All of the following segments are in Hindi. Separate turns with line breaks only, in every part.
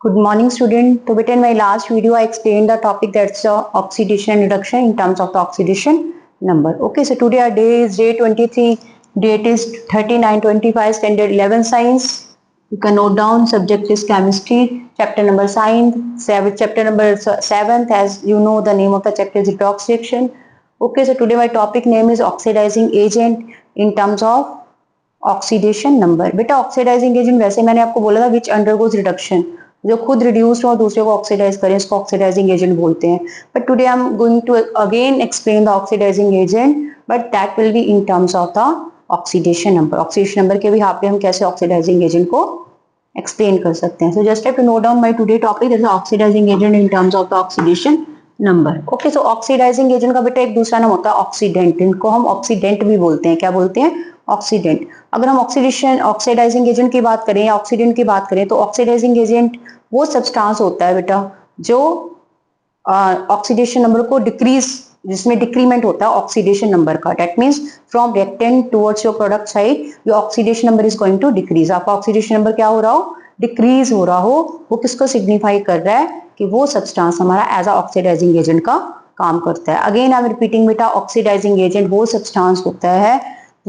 Good morning, student. So, in my last video, I explained the topic that's oxidation and reduction in terms of the oxidation number. Okay, so today our day is day 23. Date is 3925, standard 11 science. You can note down subject is chemistry, chapter number science, chapter number 7th. As you know, the name of the chapter is redox reaction. Okay, so today my topic name is oxidizing agent in terms of oxidation number. बेटा ऑक्सीडाइजिंग एजेंट वैसे मैंने आपको बोला था विच अंडरगोज रिडक्शन, जो खुद रिड्यूस हो दूसरे को ऑक्सीडाइज करें, इसको ऑक्सीडाइजिंग एजेंट बोलते हैं. But today I am going to again explain the oxidizing agent, but that will be in terms of the oxidation number. Oxidation number के भी यहाँ पे हम कैसे ऑक्सीडाइजिंग एजेंट को एक्सप्लेन कर सकते हैं. So just have to note down my today topic that is oxidizing agent in terms of the oxidation number. Okay, so oxidizing agent का बेटा एक दूसरा नाम होता है ऑक्सीडेंट. इनको हम ऑक्सीडेंट भी बोलते हैं. क्या बोलते हैं? ऑक्सीडेंट. अगर हम ऑक्सीडाइजिंग एजेंट की बात करें या ऑक्सीडेंट की बात करें तो ऑक्सीडाइजिंग एजेंट वो सब्सटेंस होता है बेटा जो ऑक्सीडेशन नंबर को डिक्रीज, जिसमें डिक्रीमेंट होता है ऑक्सीडेशन नंबर का. That means from reactant towards your product side your oxidation number is going to decrease. आपका ऑक्सीडेशन नंबर क्या हो रहा हो? डिक्रीज हो रहा हो. वो किसको सिग्निफाई कर रहा है? कि वो सब्सटेंस हमारा एज अ ऑक्सीडाइजिंग एजेंट का काम करता है. अगेन आई एम रिपीटिंग बेटा, ऑक्सीडाइजिंग एजेंट वो सब्सटेंस होता है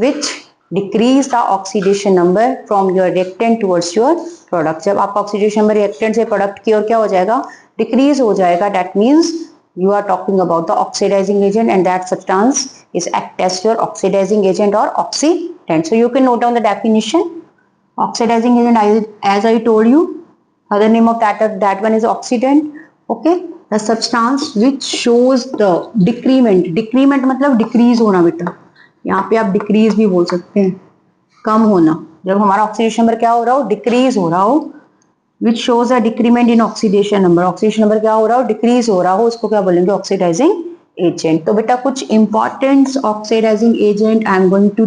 which decrease the oxidation number from your reactant towards your product. जब आपका ऑक्सीडेशन नंबर रिएक्टेंट से प्रोडक्ट की ओर क्या हो जाएगा? डिक्रीज हो जाएगा. That means you are talking about the oxidizing agent and that substance is act as your oxidizing agent or oxidant. So you can note down the definition. Oxidizing agent, as I told you, other name of that one is oxidant. Okay, the substance which shows the decrement. Decrement मतलब decrease होना बेटा. यहाँ पे आप डिक्रीज भी बोल सकते हैं, कम होना. जब हमारा ऑक्सीडेशन नंबर क्या हो रहा हो? डिक्रीज हो रहा हो. Which shows a decrement in oxidation number. Oxidation number क्या हो रहा हो? डिक्रीज हो रहा हो. उसको क्या बोलेंगे? Oxidizing agent. तो बेटा कुछ important oxidizing agent I am going to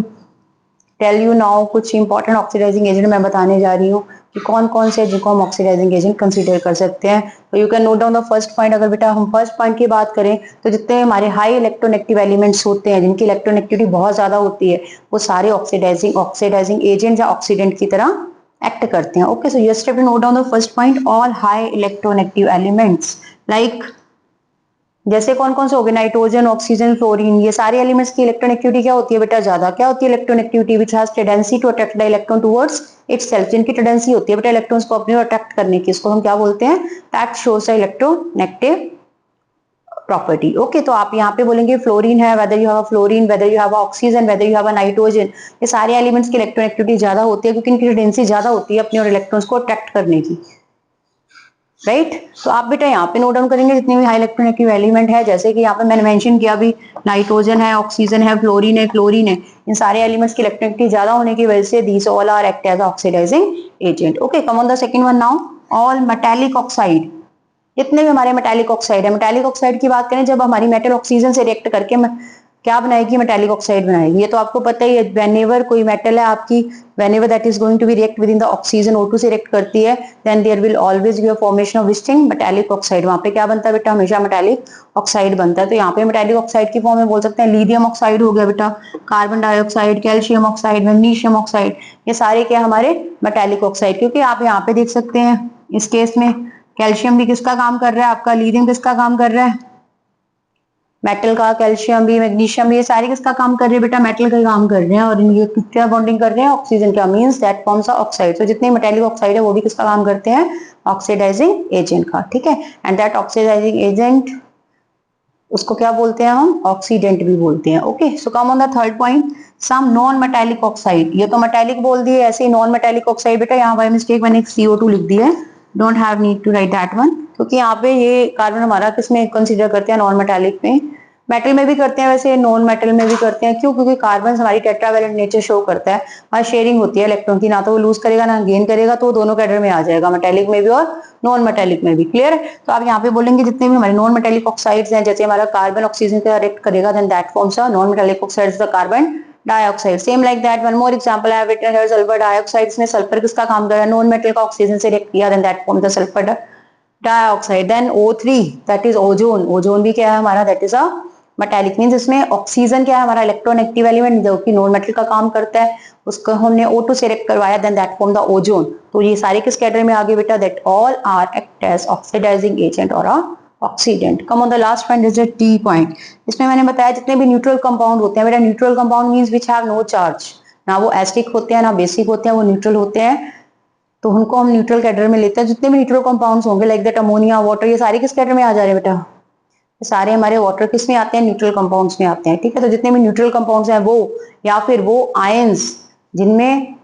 tell you now. कुछ इंपॉर्टेंट ऑक्सीडाइजिंग एजेंट मैं बताने जा रही हूँ कि कौन कौन से जिनको हम ऑक्सीडाइजिंग एजेंट कंसीडर कर सकते हैं. तो you can note down the first point. अगर बेटा हम फर्स्ट पॉइंट की बात करें तो जितने हमारे हाई इलेक्ट्रोनेगेटिव एलिमेंट्स होते हैं, जिनकी इलेक्ट्रोनेगेटिविटी बहुत ज्यादा होती है, वो सारे ऑक्सीडाइजिंग एजेंट या ऑक्सीडेंट की तरह एक्ट करते हैं. Okay, so just have to note down the first point. All high electronegative elements like, जैसे कौन कौन से हो गए? Nitrogen, oxygen, fluorine. ये सारे एलिमेंट्स की इलेक्ट्रोनेगेटिविटी क्या होती है बेटा? ज्यादा. क्या होती है electronegativity? Which has tendency to attract the electron towards itself. जिनकी टेंडेंसी होती है बेटा इलेक्ट्रॉन्स को अपनी ओर अट्रैक्ट करने की, इसको हम क्या बोलते हैं? That shows the electronegative property. Okay, तो आप यहाँ पे बोलेंगे फ्लोरीन है, whether you have a fluorine, whether you have a oxygen, whether you have a nitrogen. ये सारे एलिमेंट्स की इलेक्ट्रोनेगेटिविटी ज्यादा होती है क्योंकि इनकी टेंडेंसी ज्यादा होती है अपनी और इलेक्ट्रॉन्स को अट्रैक्ट करने की. राइट, तो आप बेटा यहाँ पे नोट डाउन करेंगे जितने भी हाई इलेक्ट्रोनेगेटिव एलिमेंट है, जैसे कि यहाँ पे मैंने मेंशन किया भी, नाइट्रोजन है, ऑक्सीजन है, फ्लोरीन है, क्लोरीन है. इन सारे एलिमेंट्स की इलेक्ट्रोनेगेटिविटी ज्यादा होने की वजह से these all are act as oxidising agent. Okay, come on the second one now. All metallic oxide. जितने भी हमारे मेटालिक ऑक्साइड है, मेटालिक ऑक्साइड की बात करें, जब हमारी मेटल ऑक्सीजन से रिएक्ट करके क्या बनाएगी? मेटालिक ऑक्साइड बनाएगी. ये तो आपको पता ही है. व्हेनेवर कोई मेटल है आपकी, whenever that is going to be react with in the oxygen, O2 से रिएक्ट करती है, then there will always be a formation of this thing metallic oxide. वहां पे क्या बनता है बेटा? हमेशा मेटालिक ऑक्साइड बनता है. तो यहाँ पे मेटालिक ऑक्साइड की फॉर्म में बोल सकते हैं लिथियम ऑक्साइड हो गया बेटा, carbon dioxide, calcium oxide, magnesium oxide. ये सारे क्या हमारे मेटालिक ऑक्साइड. क्योंकि आप यहाँ पे देख सकते हैं इस केस में कैल्शियम भी किसका काम कर रहा है? आपका लिथियम किसका काम कर रहा है? मेटल का. कैल्शियम भी, मैग्नीशियम भी, ये सारे किसका काम कर रहे हैं बेटा? मेटल का काम कर रहे हैं. और ये क्या बॉन्डिंग कर रहे हैं? ऑक्सीजन का. Means that forms a oxide. तो जितने मेटालिक ऑक्साइड है वो भी किसका काम करते हैं? ऑक्सीडाइजिंग एजेंट का. ठीक है, एंड दैट ऑक्सीडाइजिंग एजेंट, उसको क्या बोलते हैं हम? ऑक्सीडेंट भी बोलते हैं. Okay, so come on the third point, some non metallic oxide. ये तो मेटालिक बोल दिए, ऐसे ही नॉन मेटालिक ऑक्साइड बेटा यहाँ बाय मिस्टेक मैंने CO2 लिख दिया है. Don't have need to write that one, क्योंकि यहाँ पे ये कार्बन हमारा किसमें कंसीडर करते हैं? नॉन मेटालिक में. मेटल में भी करते हैं वैसे, नॉन मेटल में भी करते हैं. क्यों? क्योंकि कार्बन हमारी टेट्रावैलेंट नेचर शो करता है. वहाँ शेयरिंग होती है इलेक्ट्रॉन की, ना तो वो लूज करेगा ना गेन करेगा, तो दोनों कैडर में आ जाएगा, मेटालिक में भी और नॉन मेटालिक में भी. क्लियर है? तो आप यहाँ पे बोलेंगे जितने भी हमारे नॉन मेटालिक ऑक्साइड्स हैं, जैसे हमारा कार्बन ऑक्सीजन का रिएक्ट करेगा, then that forms a non metallic oxides the carbon dioxide. Same like that one more example I have written here, sulphur dioxide. इसमें सल्फर किसका काम कर रहा है? नॉन मेटल का ऑक्सीजन से रिएक्ट किया, then that form the sulphur dioxide. Then O3 that is ozone. Ozone भी क्या है हमारा? That is a metallic. Means इसमें ऑक्सीजन क्या है हमारा? इलेक्ट्रोनेगेटिव एलिमेंट, जो कि नॉन मेटल का काम करता है. उसको हमने O2 सेलेक्ट करवाया, then that form the ozone. तो ये सारे किस कैटेगरी में आ गए बेटा? That all are act as oxidising agent और oxidant. Come on the last point is the T point. इसमें मैंने बताया जितने भी न्यूट्रल कंपाउंड होते हैं बेटा, neutral compound means which have no charge, ना वो एसिडिक होते हैं ना बेसिक होते हैं, वो न्यूट्रल होते हैं, तो उनको हम न्यूट्रल कैटेगरी में लेते हैं। जितने भी न्यूट्रल कंपाउंड्स होंगे लाइक दैट अमोनिया, वाटर, ये सारे किस कैटेगरी में आ जा रहे हैं बेटा? ये सारे हमारे वाटर किस में आते हैं? न्यूट्रल कंपाउंड्स में आते हैं। ठीक है, तो जितने भी न्यूट्रल कंपाउंड्स हैं वो, या फिर वो आयंस जिनमें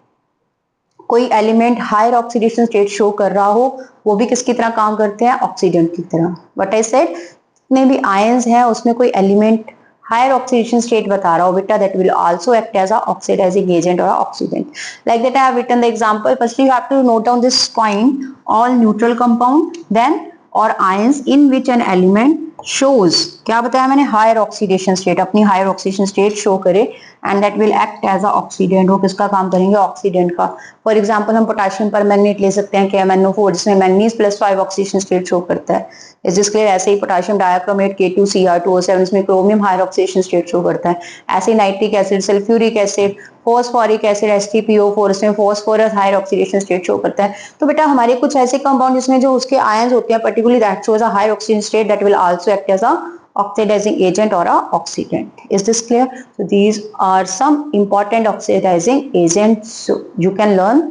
कोई element higher oxidation state show कर रहा हो, वो भी किसकी तरह काम करते हैं? ऑक्सीडेंट की तरह। बट आई सेड जितने भी आयंस हैं उसमें कोई एलिमेंट हायर ऑक्सीडेशन स्टेट बता रहा हो बेटा, that will also act as a oxidizing agent or oxidant. Like that I have written the example. Firstly you have to note down this point: all neutral compound then or ions in which an element shows, क्या बताया मैंने? हायर ऑक्सीडेशन स्टेट, अपनी हायर ऑक्सीडेशन स्टेट शो करे, and that will act as a oxidant. वो किसका काम करेंगे? ऑक्सीडेंट का। फॉर एग्जांपल हम पोटेशियम परमैंगनेट ले सकते हैं, KMnO4, जिसमें मैंगनीज +5 ऑक्सीडेशन स्टेट शो करता है। इस जिस क्लियर? ऐसे ही पोटेशियम डाइक्रोमेट K2Cr2O7, इसमें chromium higher oxidation state show करता है। ऐसे nitric acid, sulphuric acid, phosphoric acid H3PO4, इसमें phosphorus higher oxidation state show करता है। तो बेटा हमारे कुछ ऐसे कंपाउंड जिसमें जो उसके आयंस होते हैं particularly that shows a higher oxygen state, that will also act as a oxidizing agent or a oxidant. Is this clear? So these are some important oxidizing agents, so you can learn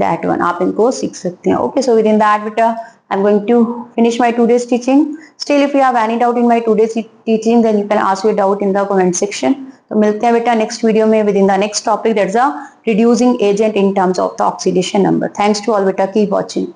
that one. आप इनको सीख सकते हैं। Okay, so within that beta I'm going to finish my today's teaching. Still if you have any doubt in my today's teaching, then you can ask your doubt in the comment section. तो मिलते हैं बेटा नेक्स्ट वीडियो में within the next topic, that's a reducing agent in terms of the oxidation number. Thanks to all beta, keep watching.